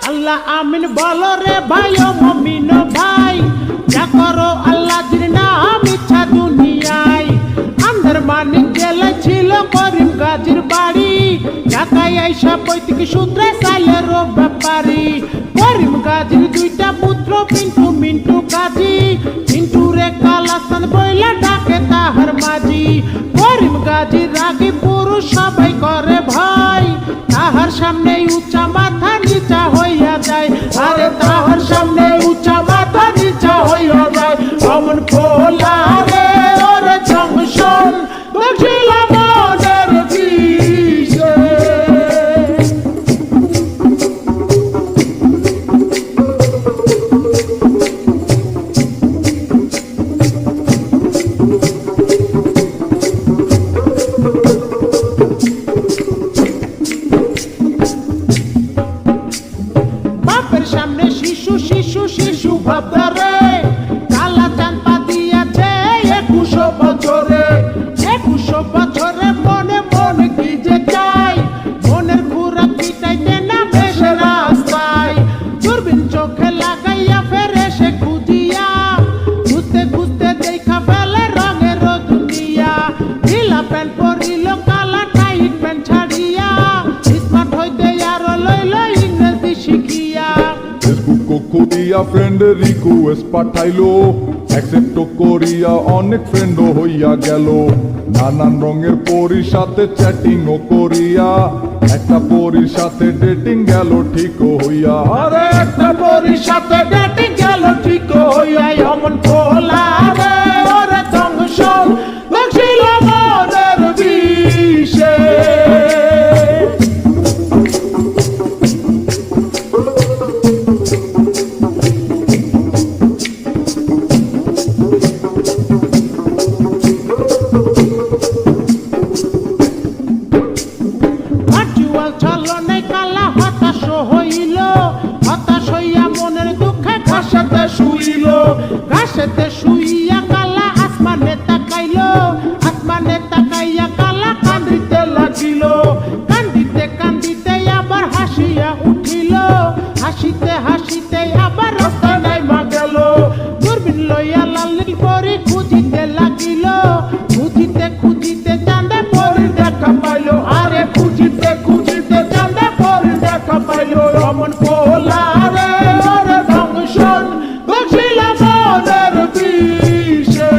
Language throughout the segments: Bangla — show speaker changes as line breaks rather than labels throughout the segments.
আল্লাহ আমিন বলো রে ভাই ও মুমিন ভাই, যা করো আল্লাহ জির নাম ইচ্ছা দুনিয়ায়। আন্দারমানিক জেলে ছিল করিম গাজীর বাড়ি, ঢাকায় আইসা পৈতৃক সূত্রে সালের ব্যাপারী। করিম গাজীর দুইটা পুত্র পিন্টু মিন্টু গাজী, পিন্টু রে কালাসান বইলা ডাকে তাহার মাঝি। করিম গাজীর রাগী পুরুষ সবাই করে ভয়, তাহার সামনে উঁচা মাথা নিচা হইয়া যায়। আরে তাহার সামনে উঁচা মাথা নিচা হইয়া যায়। অমন খোলা রে ওরে জংশন দেখছিল মনের বিষে। বাপের সামনে শিশু শিশু শিশু ভাবদারে, কালা চাঁদ পা দিয়াছে 21 বছরে। 21 বছরে মনে মনে কি যে চাই, মনের খুরা পিটাইতে না বেশে রাস্তায়। দূরবীন চোখে লাগাইয়া ফেরে সে খুঁজিয়া, খুঁজতে খুঁজতে দেখা ফেলে রঙের দুনিয়া। ঢিলা প্যান্ট পরিল কালা টাইট প্যান্ট ছাড়িয়া, স্মার্ট হইতে আরো লইল ইংরেজি শিখিয়া।
ফেসবুক করিয়া ফ্রেন্ডের রিকোয়েস্ট পাঠাইলো, অ্যাকসেপ্ট করিয়া অনেক ফ্রেন্ডও হইয়া গেল। নানান রঙের পরীর সাথে চ্যাটিংও করিয়া, একটা পরীর সাথে ডেটিং গেল ঠিক হইয়া।
আরে একটা পরীর সাথে ডেটিং গেল ঠিক হইয়া। অমন খোলা রে ওরে জংশন দেখছিল মনের বিষে। ভার্চুয়াল ছলনায় কালা হতাশ হইল, হতাশ হইয়া মনের দুঃখে ঘাসেতে শুইল। ঘাসেতে শুইয়া কালা আসমানে তাকাইল, আসমানে তাকাইয়া কালা কান্দিতে লাগিল। কান্দিতে কান্দিতে আবার হাসিয়া উঠিল, হাসিতে হাসিতে আবার রাস্তা নাইমা গেল। দূরবীন লইয়া লাল পরি খুঁজিতে লাগিল, খুঁজিতে খুঁজিতে চাঁদে পরি দেখা পাইল। আরে খুঁজিতে খুঁজিতে চাঁদে পরি দেখা পাইল। অমন খোলা রে ওরে জংশন দেখছিল মনের বিষে।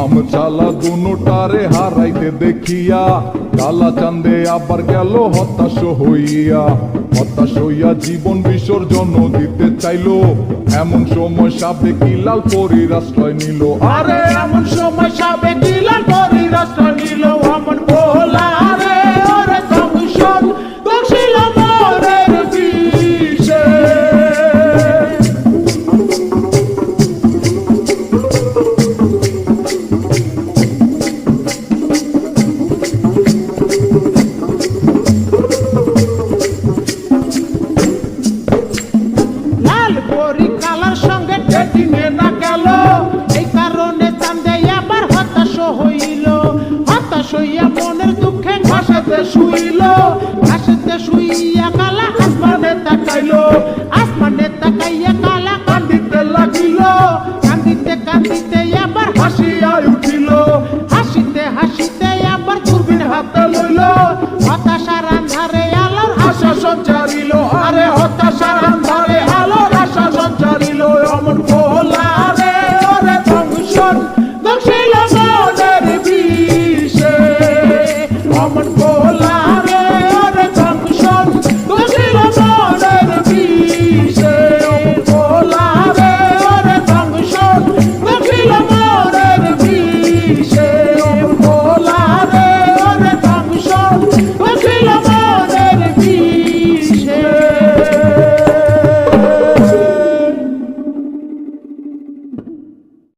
আমচালা দুটারে হারাইতে দেখিয়া, কালা চাঁদে আবার গেল হতাশ হইয়া। হতাশ হইয়া জীবন বিসর্জন দিতে চাইলো, এমন সময় সাবেকি লাল পরীর আশ্রয় নিল।
আরে এমন সময় সাবেকি লাল পরীর আশ্রয় নিল। অমন খোলা রে ওরে জংশন দেখছিল মনের বিষে। লাল পরী কালার সঙ্গে ডেটিং এ না গেল, এই কারণে চাঁদে আবার হতাশ হইল। হতাশ হইয়া মনের দুঃখে ঘাসেতে শুইল, ঘাসেতে শুইয়া কালা আসমানে তাকাইল।